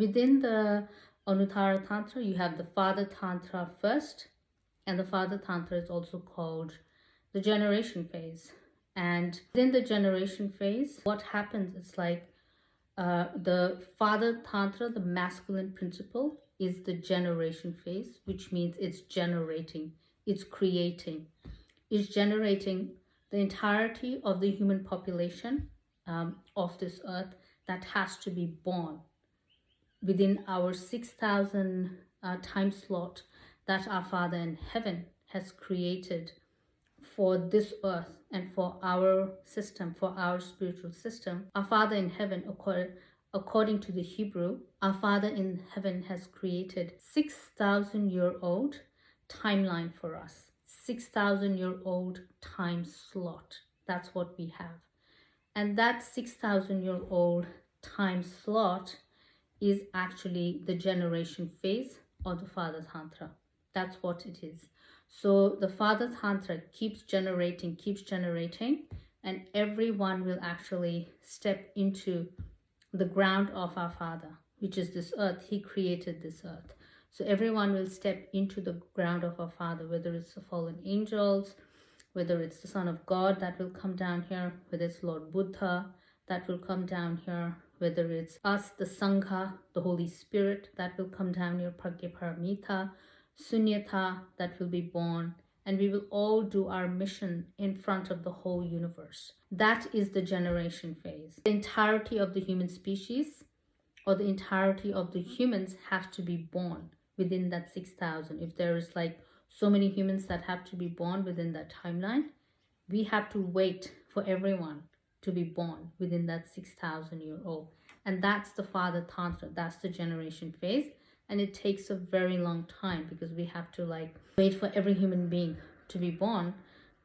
within the Anuttara Tantra, you have the Father Tantra first, and the Father Tantra is also called the generation phase. And within the generation phase, what happens is like the Father Tantra, the masculine principle, is the generation phase, which means it's generating, it's creating, it's generating the entirety of the human population of this earth that has to be born within our 6,000 time slot that our Father in heaven has created for this earth and for our system, for our spiritual system. Our Father in heaven, according to the Hebrew, our Father in heaven has created 6,000-year-old timeline for us. 6,000-year-old time slot. That's what we have. And that 6,000-year-old time slot is actually the generation phase of the Father Tantra. That's what it is. So the Father Tantra keeps generating, and everyone will actually step into the ground of our Father, which is this earth. He created this earth. So everyone will step into the ground of our Father, whether it's the fallen angels, whether it's the Son of God that will come down here, whether it's Lord Buddha that will come down here, whether it's us, the Sangha, the Holy Spirit that will come down here, Pragya Paramita, Sunyata that will be born, and we will all do our mission in front of the whole universe. That is the generation phase. The entirety of the human species, or the entirety of the humans, have to be born within that 6,000. If there is like so many humans that have to be born within that timeline, we have to wait for everyone to be born within that 6,000-year-old. And that's the Father Tantra. That's the generation phase. And it takes a very long time because we have to like wait for every human being to be born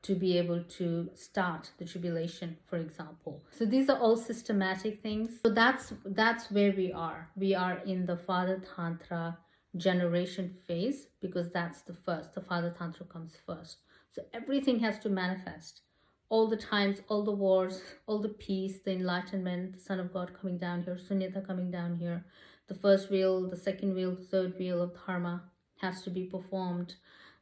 to be able to start the tribulation, for example. So these are all systematic things. So that's where we are. We are in the Father Tantra generation phase because that's the first. The Father Tantra comes first. So everything has to manifest. All the times, all the wars, all the peace, the enlightenment, the Son of God coming down here, Sunyata coming down here, the first wheel, the second wheel, the third wheel of dharma has to be performed.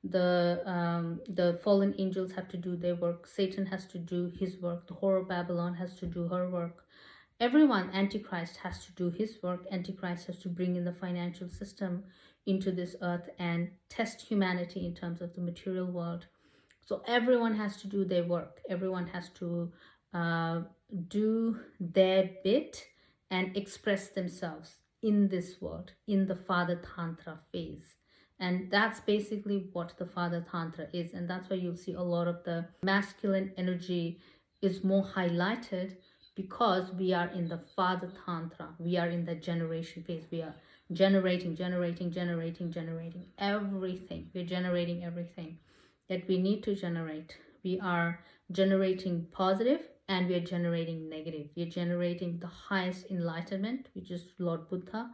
The fallen angels have to do their work. Satan has to do his work. The whore of Babylon has to do her work. Everyone, Antichrist has to do his work. Antichrist has to bring in the financial system into this earth and test humanity in terms of the material world. So everyone has to do their work. Everyone has to do their bit and express themselves in this world, in the Father Tantra phase. And that's basically what the Father Tantra is. And that's why you'll see a lot of the masculine energy is more highlighted because we are in the Father Tantra. We are in the generation phase. We are generating everything. We're generating everything that we need to generate. We are generating positive and we are generating negative. We are generating the highest enlightenment, which is Lord Buddha.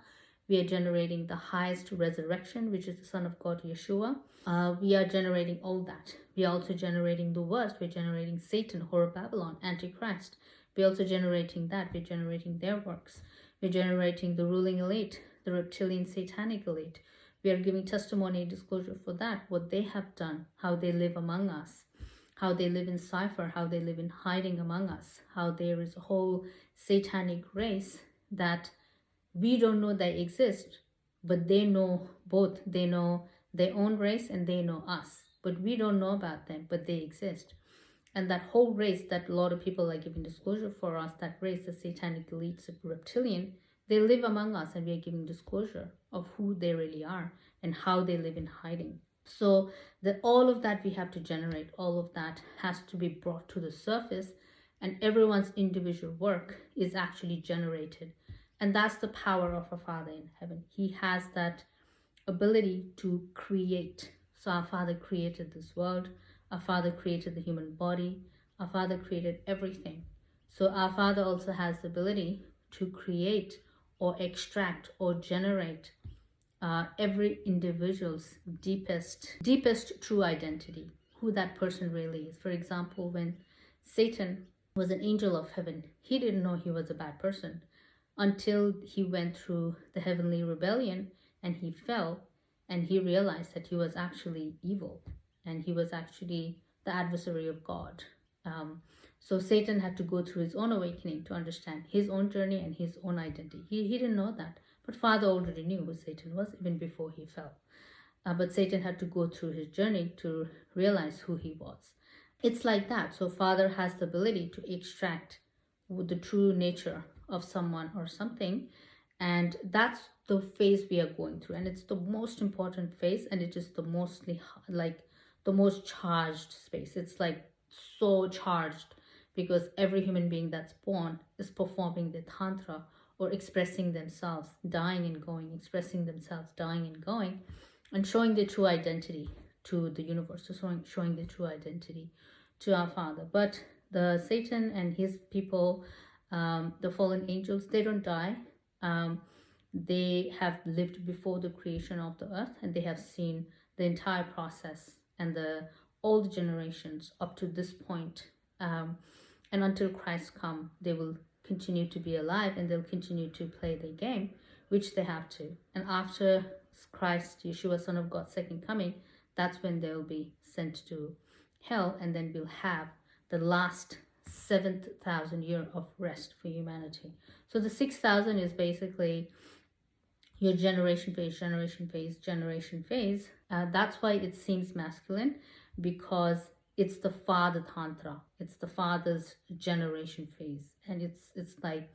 We are generating the highest resurrection, which is the Son of God, Yeshua. We are generating all that. We are also generating the worst. We're generating Satan, whore of Babylon, Antichrist. We're also generating that. We're generating their works. We're generating the ruling elite, the reptilian satanic elite. We are giving testimony and disclosure for that, what they have done, how they live among us, how they live in cipher, how they live in hiding among us, how there is a whole satanic race that we don't know they exist, but they know both. They know their own race and they know us, but we don't know about them, but they exist. And that whole race that a lot of people are giving disclosure for us, that race, the satanic elites, the reptilian, they live among us and we are giving disclosure of who they really are and how they live in hiding. So all of that we have to generate, all of that has to be brought to the surface, and everyone's individual work is actually generated. And that's the power of our Father in heaven. He has that ability to create. So our Father created this world. Our Father created the human body. Our Father created everything. So our Father also has the ability to create or extract or generate every individual's deepest true identity, who that person really is. For example, when Satan was an angel of heaven, he didn't know he was a bad person. until he went through the heavenly rebellion and he fell and he realized that he was actually evil and he was actually the adversary of God. So Satan had to go through his own awakening to understand his own journey and his own identity. He didn't know that, but Father already knew who Satan was even before he fell. But Satan had to go through his journey to realize who he was. It's like that. So Father has the ability to extract the true nature of someone or something, and that's the phase we are going through, and it's the most important phase, and it is the mostly like the most charged space. It's like so charged because every human being that's born is performing the tantra or expressing themselves, dying and going, expressing themselves, dying and going, and showing their true identity to the universe, so showing their true identity to our Father. But the Satan and his people, the fallen angels, they don't die. They have lived before the creation of the earth, and they have seen the entire process and all the generations up to this point. And until Christ come, they will continue to be alive and they'll continue to play their game, which they have to. And after Christ, Yeshua, Son of God, second coming, that's when they'll be sent to hell, and then we'll have the last 7,000 year of rest for humanity. So the 6,000 is basically your generation phase, generation phase, generation phase. That's why it seems masculine, because it's the father tantra. It's the father's generation phase, and it's like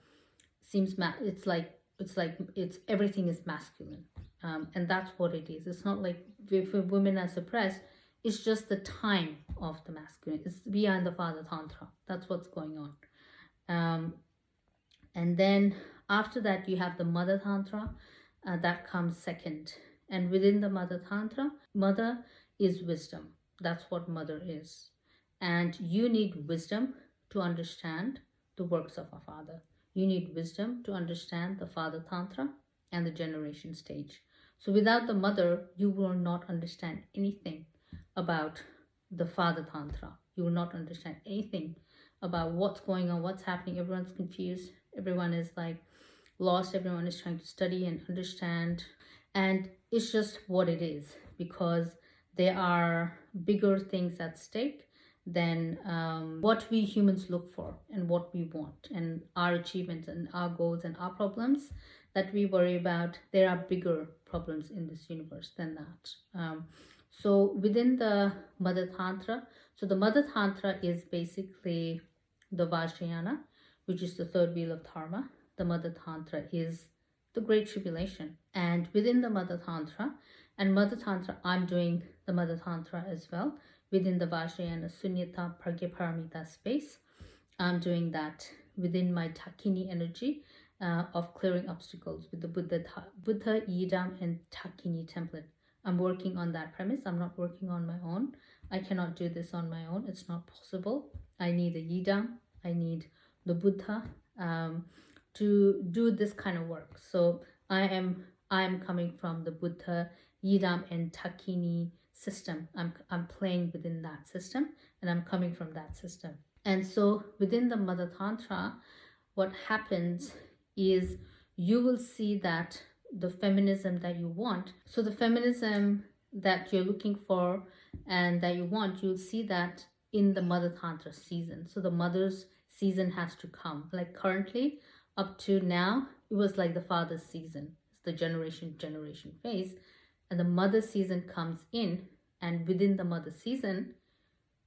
it's everything is masculine, and that's what it is. It's not like if women are suppressed. It's just the time of the masculine. It's beyond the father tantra. That's what's going on. And then after that, you have the mother tantra. That comes second. And within the mother tantra, mother is wisdom. That's what mother is. And you need wisdom to understand the works of our Father. You need wisdom to understand the father tantra and the generation stage. So without the mother, you will not understand anything about the father tantra. You will not understand anything about what's going on, what's happening. Everyone's confused. Everyone is like lost. Everyone is trying to study and understand. And it's just what it is, because there are bigger things at stake than what we humans look for and what we want, and our achievements and our goals and our problems that we worry about. There are bigger problems in this universe than that. So within the Mother Tantra, so the Mother Tantra is basically the Vajrayana, which is the third wheel of Dharma. The Mother Tantra is the Great Tribulation. And within the Mother Tantra, and Mother Tantra, I'm doing the Mother Tantra as well, within the Vajrayana Sunyata Pragyaparamita space. I'm doing that within my Takini energy of clearing obstacles with the Buddha, Yidam, and Takini template. I'm working on that premise. I'm not working on my own. I cannot do this on my own. It's not possible. I need a Yidam. I need the Buddha to do this kind of work. So I am coming from the Buddha, Yidam, and Takini system. I'm playing within that system, and I'm coming from that system. And so within the Mother Tantra, what happens is you will see that the feminism that you want, so the feminism that you're looking for and that you want, you'll see that in the Mother Tantra season. So the mother's season has to come. Like currently, up to now, it was like the father's season. It's the generation phase. And the mother season comes in, and within the mother season,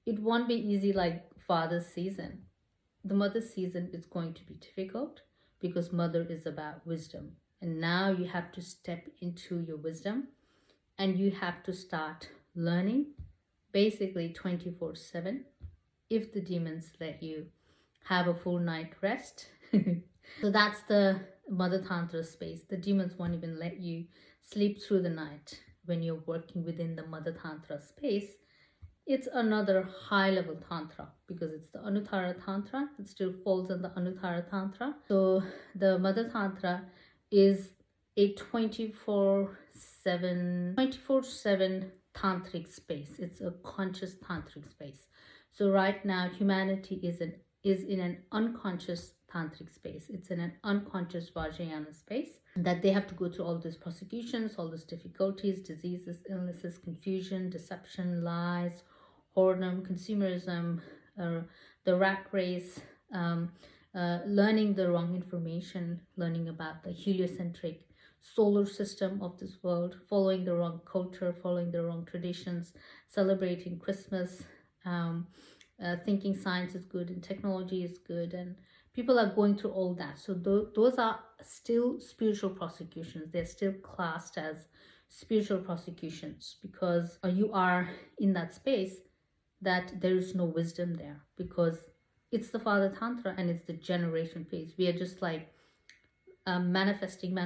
it won't be easy like father's season. The mother season is going to be difficult because mother is about wisdom. And now you have to step into your wisdom, and you have to start learning basically 24/7 if the demons let you have a full night rest. So that's the Mother Tantra space. The demons won't even let you sleep through the night when you're working within the Mother Tantra space. It's another high level Tantra because it's the Anuttara Tantra. It still falls in the Anuttara Tantra. So the Mother Tantra is a 24/7 tantric space. It's a conscious tantric space. So right now humanity is in an unconscious tantric space. It's in an unconscious Vajrayana space that they have to go through all these prosecutions, all these difficulties, diseases, illnesses, confusion, deception, lies, whoredom, consumerism, the rat race, learning the wrong information, learning about the heliocentric solar system of this world, following the wrong culture, following the wrong traditions, celebrating Christmas, thinking science is good and technology is good, and people are going through all that. So those are still spiritual prosecutions. They're still classed as spiritual prosecutions because you are in that space that there is no wisdom there, because it's the Father Tantra and it's the generation phase. We are just like manifesting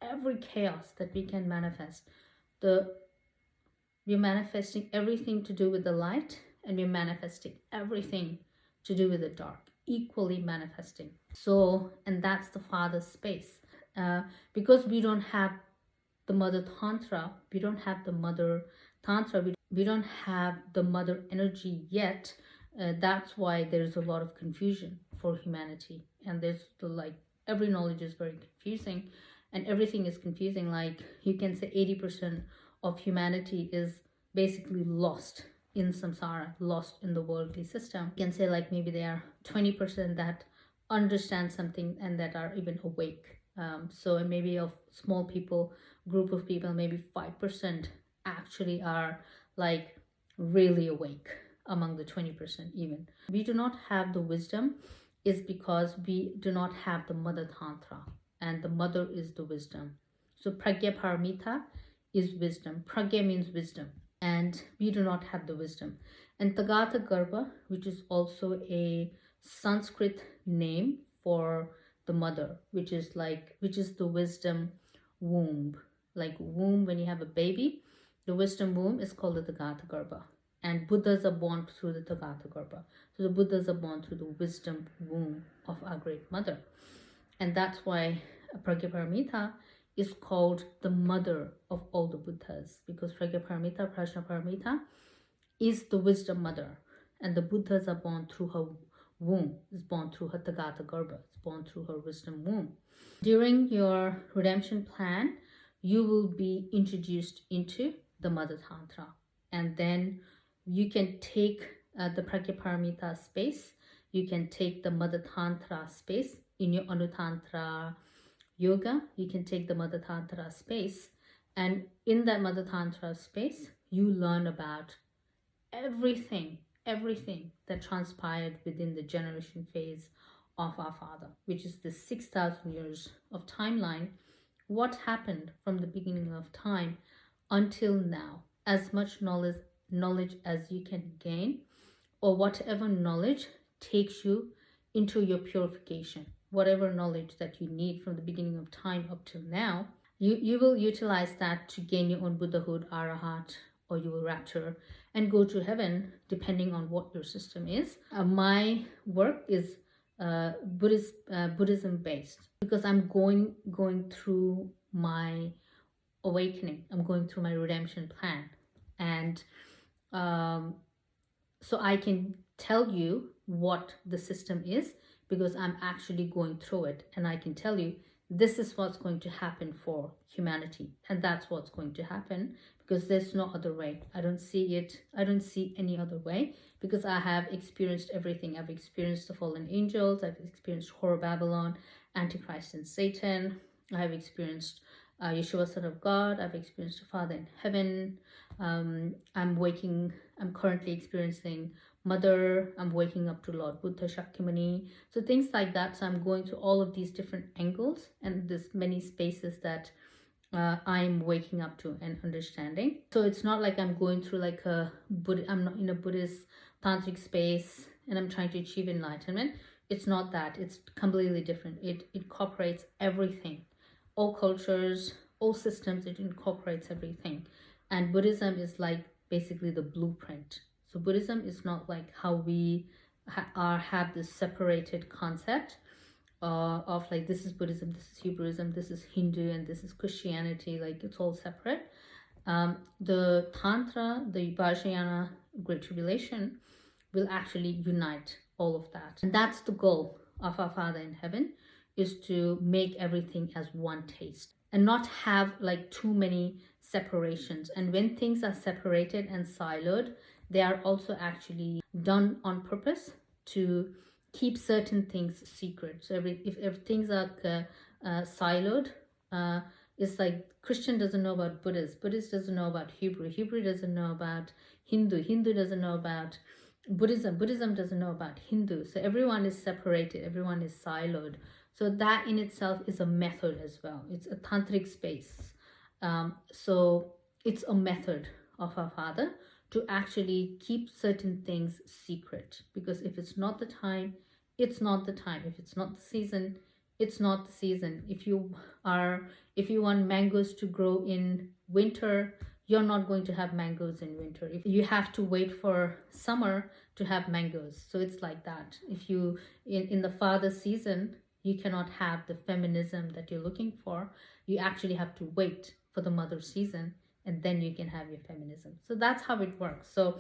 every chaos that we can manifest. We're manifesting everything to do with the light, and we're manifesting everything to do with the dark, equally manifesting. So, and that's the Father's space. Because we don't have the Mother Tantra, we don't have the Mother Tantra, we don't have the Mother energy yet. That's why there's a lot of confusion for humanity. And there's every knowledge is very confusing, and everything is confusing. Like you can say 80% of humanity is basically lost in samsara, lost in the worldly system. You can say like maybe there are 20% that understand something and that are even awake. So maybe of small group of people, maybe 5% actually are like really awake among the 20% even. We do not have the wisdom is because we do not have the Mother Tantra, and the mother is the wisdom. So Pragya Paramita is wisdom. Pragya means wisdom, and we do not have the wisdom. And Tagatha Garbha, which is also a Sanskrit name for the mother, which is the wisdom womb. Like womb, when you have a baby, the wisdom womb is called the Tagatha Garbha. And Buddhas are born through the Tagatha Garbha. So the Buddhas are born through the wisdom womb of our great mother. And that's why Pragya Paramita is called the mother of all the Buddhas, because Pragya Paramita, Prajna Paramita is the wisdom mother. And the Buddhas are born through her womb, is born through her Tagatha Garbha, is born through her wisdom womb. During your redemption plan, you will be introduced into the Mother Tantra. And then you can take the Pragya Paramita space, you can take the Mother Tantra space in your Anutantra yoga, you can take the Mother Tantra space, and in that Mother Tantra space, you learn about everything that transpired within the generation phase of our Father, which is the 6,000 years of timeline. What happened from the beginning of time until now, as much knowledge as you can gain, or whatever knowledge takes you into your purification, whatever knowledge that you need from the beginning of time up till now, you will utilize that to gain your own Buddhahood, Arahat, or you will rapture and go to heaven, depending on what your system is. My work is Buddhism based, because I'm going through my awakening, I'm going through my redemption plan, and so I can tell you what the system is because I'm actually going through it, and I can tell you this is what's going to happen for humanity, and that's what's going to happen, because there's no other way. I don't see any other way, because I have experienced everything. I've experienced the fallen angels, I've experienced Whore Babylon, Antichrist and Satan, I've experienced Yeshua, Son of God, I've experienced the Father in heaven, I'm currently experiencing Mother, I'm waking up to Lord Buddha, Shakyamuni, so things like that. So I'm going through all of these different angles and this many spaces that I'm waking up to and understanding. So it's not like I'm going through like I'm not in a Buddhist tantric space and I'm trying to achieve enlightenment. It's not that. It's completely different. It incorporates everything, all cultures, all systems. It incorporates everything, and Buddhism is like basically the blueprint. So Buddhism is not like how we have this separated concept of like this is Buddhism, this is Hebrewism, this is Hindu, and this is Christianity. Like it's all separate. The Tantra, the Vajrayana Great Tribulation will actually unite all of that, and that's the goal of our Father in heaven is to make everything as one taste and not have like too many separations. And when things are separated and siloed, they are also actually done on purpose to keep certain things secret. So if things are siloed, it's like Christian doesn't know about Buddhist doesn't know about Hebrew doesn't know about Hindu doesn't know about Buddhism doesn't know about Hindu. So everyone is separated, everyone is siloed. So that in itself is a method as well. It's a tantric space. So it's a method of our Father to actually keep certain things secret, because if it's not the time, it's not the time. If it's not the season, it's not the season. If you want mangoes to grow in winter, you're not going to have mangoes in winter. If you have to wait for summer to have mangoes, so it's like that. If you in the Father season, you cannot have the feminism that you're looking for. You actually have to wait for the mother season, and then you can have your feminism. So that's how it works. So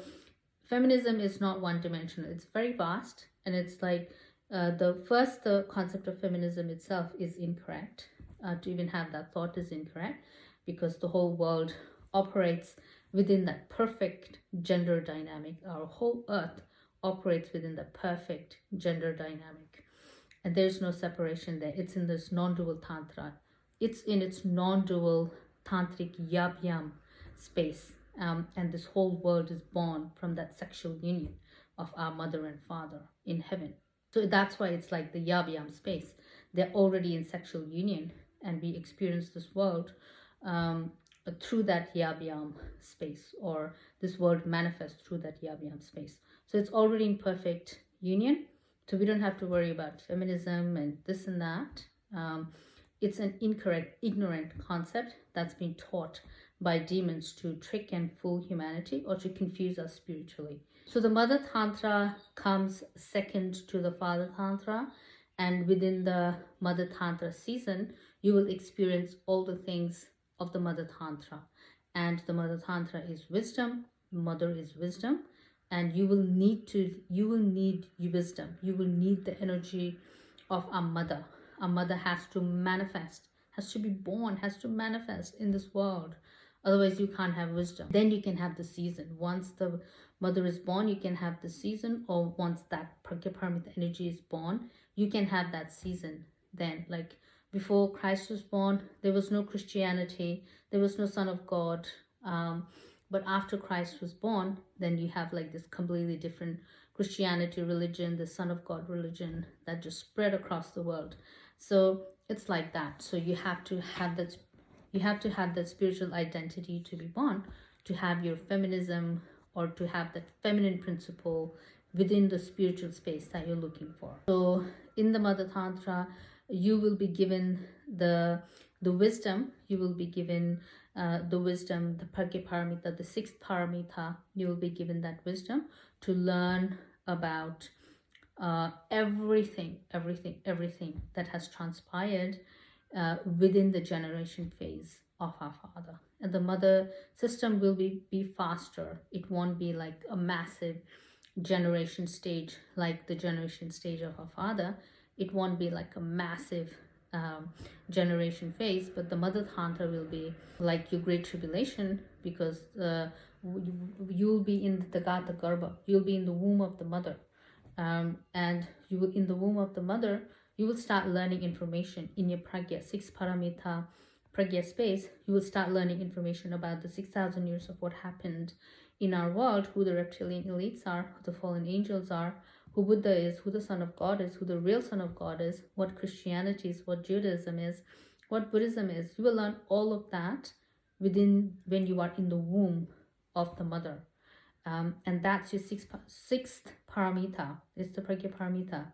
feminism is not one dimensional. It's very vast, and it's like the concept of feminism itself is incorrect. To even have that thought is incorrect, because the whole world operates within that perfect gender dynamic. Our whole earth operates within the perfect gender dynamic, and there's no separation there. It's in this non-dual tantra. It's in its non-dual tantric yab-yam space, and this whole world is born from that sexual union of our mother and father in heaven. So that's why it's like the yab-yam space. They're already in sexual union, and we experience this world through that yab-yam space, or this world manifests through that yab-yam space. So it's already in perfect union. So we don't have to worry about feminism and this and that. It's an incorrect, ignorant concept that's been taught by demons to trick and fool humanity, or to confuse us spiritually. So the Mother Tantra comes second to the Father Tantra, and within the Mother Tantra season, you will experience all the things of the Mother Tantra. And the Mother Tantra is wisdom, Mother is wisdom, and you will need wisdom. You will need the energy of our mother. Our mother has to manifest, has to be born, has to manifest in this world. Otherwise, you can't have wisdom. Then you can have the season. Once the mother is born, you can have the season, or once that Pragyaparamita energy is born, you can have that season. Then, like before Christ was born, there was no Christianity, there was no Son of God. But after Christ was born, then you have like this completely different Christianity religion, the Son of God religion that just spread across the world. So it's like that. So you have to have that spiritual identity to be born, to have your feminism, or to have that feminine principle within the spiritual space that you're looking for. So in the Mother Tantra, you will be given the wisdom. You will be given the wisdom, the Pragyaparamita, the sixth paramita. You will be given that wisdom to learn about everything that has transpired within the generation phase of our Father. And the mother system will be faster. It won't be like a massive generation stage like the generation stage of our Father. It won't be like a massive generation phase, but the Mother Tantra will be like your Great Tribulation, because you'll be in the Gata Garbha, you'll be in the womb of the mother, and you will, in the womb of the mother, you will start learning information in your pragya, six paramita pragya space. You will start learning information about the 6,000 years of what happened in our world, who the reptilian elites are, who the fallen angels are, who Buddha is, who the Son of God is, who the real Son of God is, what Christianity is, what Judaism is, what Buddhism is. You will learn all of that when you are in the womb of the mother. And that's your sixth paramita. It's the Pragya Paramita.